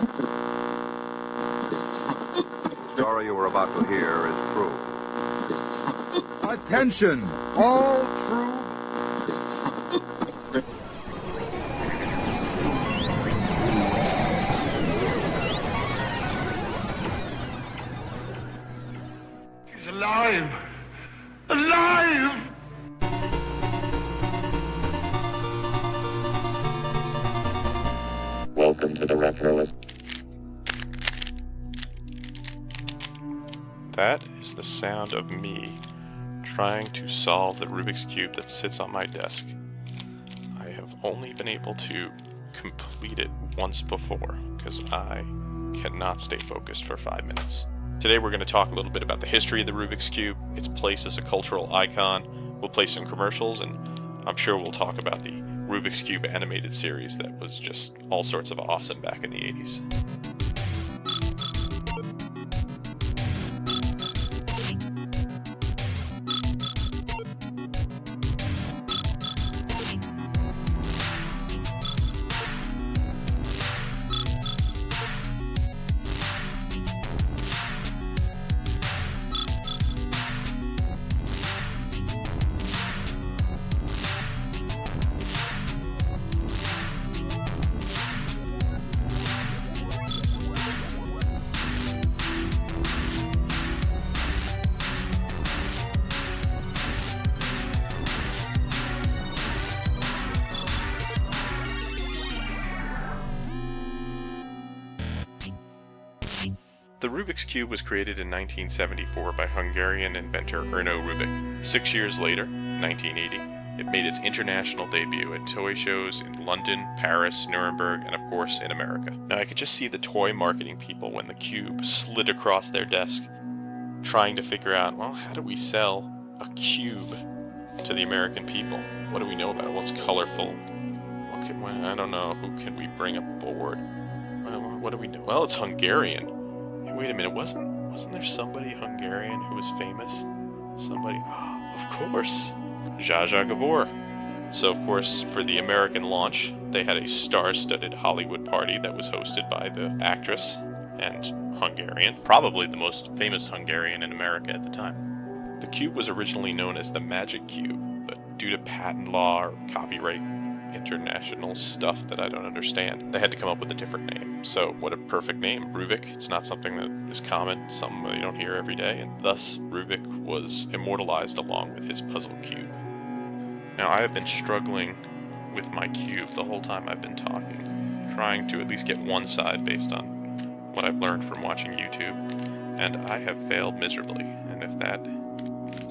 The story you were about to hear is true. Attention, all true. He's alive! Alive! Welcome to the Retro. That is the sound of me trying to solve the Rubik's Cube that sits on my desk. I have only been able to complete it once before, because I cannot stay focused for 5 minutes. Today we're going to talk a little bit about the history of the Rubik's Cube, its place as a cultural icon. We'll play some commercials, and I'm sure we'll talk about the Rubik's Cube animated series that was just all sorts of awesome back in the 80s. The Rubik's Cube was created in 1974 by Hungarian inventor Erno Rubik. 6 years later, 1980, it made its international debut at toy shows in London, Paris, Nuremberg, and of course in America. Now I could just see the toy marketing people when the cube slid across their desk, trying to figure out, well, how do we sell a cube to the American people? What do we know about it? What's colorful? I don't know. Who can we bring aboard? What do we know? Well, it's Hungarian. Wait a minute, wasn't there somebody Hungarian who was famous? Somebody, of course, Zsa Zsa Gabor. So of course, for the American launch, they had a star-studded Hollywood party that was hosted by the actress and Hungarian, probably the most famous Hungarian in America at the time. The cube was originally known as the Magic Cube, but due to patent law or copyright international stuff that I don't understand, they had to come up with a different name. So what a perfect name, Rubik. It's not something that is common, something you don't hear every day, and thus Rubik was immortalized along with his puzzle cube. Now I have been struggling with my cube the whole time I've been talking, trying to at least get one side based on what I've learned from watching YouTube, and I have failed miserably. And if that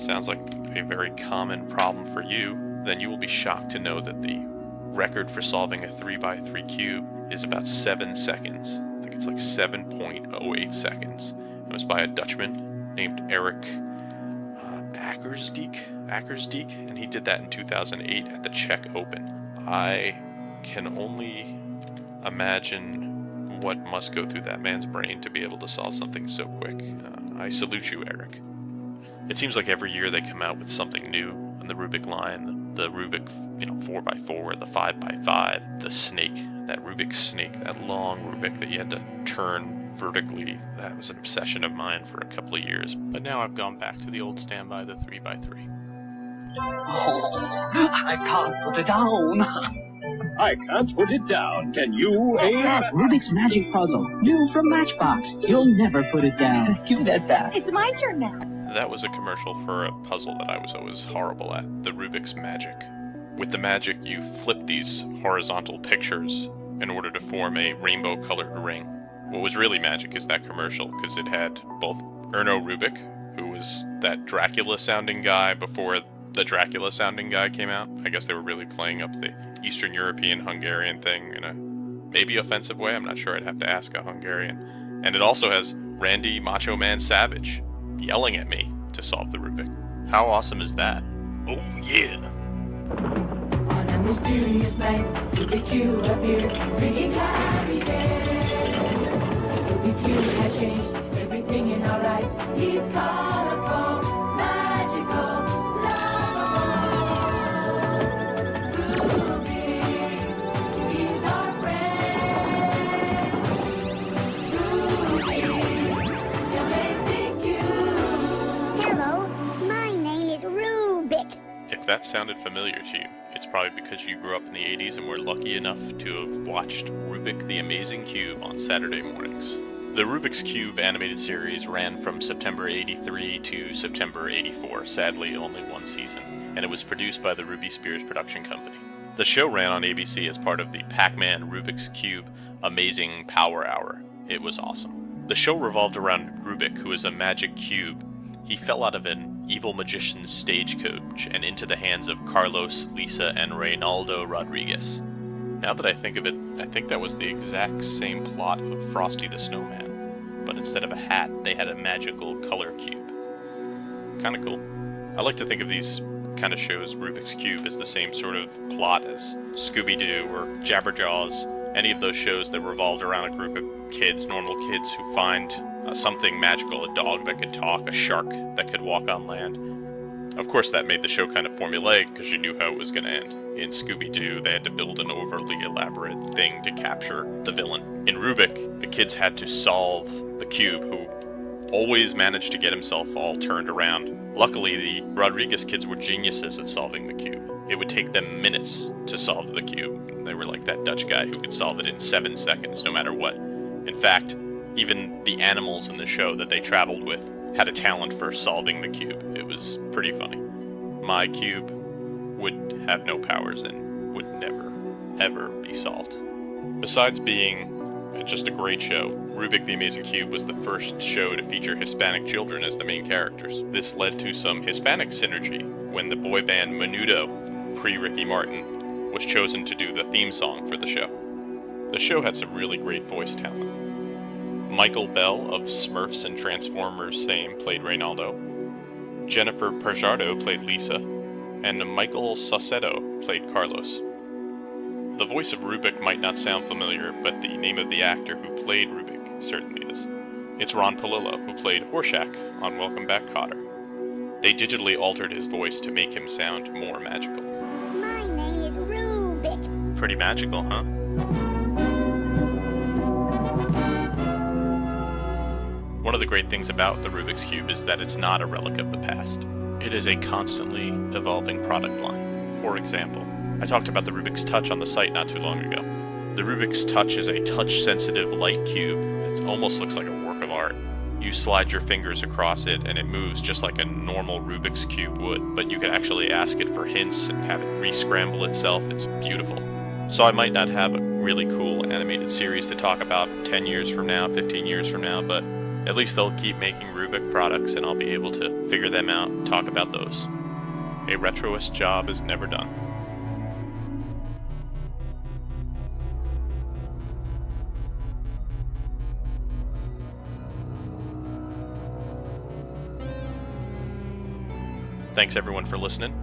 sounds like a very common problem for you, then you will be shocked to know that the record for solving a 3x3 cube is about 7 seconds. I think it's like 7.08 seconds. It was by a Dutchman named Eric Akersdiek, and he did that in 2008 at the Czech Open. I can only imagine what must go through that man's brain to be able to solve something so quick. I salute you, Eric. It seems like every year they come out with something new on the Rubik line. The Rubik, 4x4, the 5x5, the snake, that Rubik snake, that long Rubik that you had to turn vertically. That was an obsession of mine for a couple of years. But now I've gone back to the old standby, the 3x3. Oh, I can't put it down. I can't put it down. Can you, Abe? Rubik's Magic Puzzle, new from Matchbox. You'll never put it down. Give that back. It's my turn now. That was a commercial for a puzzle that I was always horrible at, the Rubik's Magic. With the Magic, you flip these horizontal pictures in order to form a rainbow-colored ring. What was really magic is that commercial, because it had both Erno Rubik, who was that Dracula-sounding guy before the Dracula-sounding guy came out. I guess they were really playing up the Eastern European Hungarian thing in a maybe offensive way. I'm not sure. I'd have to ask a Hungarian. And it also has Randy Macho Man Savage yelling at me to solve the Rubik. How awesome is that? Oh yeah! On a mysterious night, Rubik Cube appeared, bringing happiness. Rubik Cube has changed everything in our lives. He's colorful, magical, lovable. Rubik, he's our friend. that sounded familiar to you, it's probably because you grew up in the 80s and were lucky enough to have watched Rubik the Amazing Cube on Saturday mornings. The Rubiks Cube animated series ran from September 83 to September 84, sadly only one season, and it was produced by the Ruby Spears production company. The show ran on ABC as part of the Pac-Man Rubiks Cube Amazing Power Hour. It was awesome. The show revolved around Rubik, who is a magic cube. He fell out of an evil magician's stagecoach and into the hands of Carlos, Lisa, and Reynaldo Rodriguez. Now that I think of it, I think that was the exact same plot of Frosty the Snowman, but instead of a hat, they had a magical color cube. Kinda cool. I like to think of these kind of shows, Rubik's Cube, as the same sort of plot as Scooby-Doo or Jabberjaws, any of those shows that revolved around a group of kids, normal kids, who find something magical, a dog that could talk, a shark that could walk on land. Of course, that made the show kind of formulaic because you knew how it was going to end. In Scooby-Doo, they had to build an overly elaborate thing to capture the villain. In Rubik, the kids had to solve the cube, who always managed to get himself all turned around. Luckily, the Rodriguez kids were geniuses at solving the cube. It would take them minutes to solve the cube. They were like that Dutch guy who could solve it in 7 seconds, no matter what. In fact, even the animals in the show that they traveled with had a talent for solving the cube. It was pretty funny. My cube would have no powers and would never, ever be solved. Besides being just a great show, Rubik the Amazing Cube was the first show to feature Hispanic children as the main characters. This led to some Hispanic synergy when the boy band Menudo, pre-Ricky Martin, was chosen to do the theme song for the show. The show had some really great voice talent. Michael Bell of Smurfs and Transformers fame played Reynaldo. Jennifer Parjardo played Lisa. And Michael Saucedo played Carlos. The voice of Rubik might not sound familiar, but the name of the actor who played Rubik certainly is. It's Ron Palillo, who played Horshack on Welcome Back, Kotter. They digitally altered his voice to make him sound more magical. My name is Rubik. Pretty magical, huh? One of the great things about the Rubik's Cube is that it's not a relic of the past. It is a constantly evolving product line. For example, I talked about the Rubik's Touch on the site not too long ago. The Rubik's Touch is a touch-sensitive light cube. It almost looks like a work of art. You slide your fingers across it and it moves just like a normal Rubik's Cube would, but you can actually ask it for hints and have it re-scramble itself. It's beautiful. So I might not have a really cool animated series to talk about 10 years from now, 15 years from now, but at least they'll keep making Rubik products and I'll be able to figure them out and talk about those. A retroist job is never done. Thanks everyone for listening.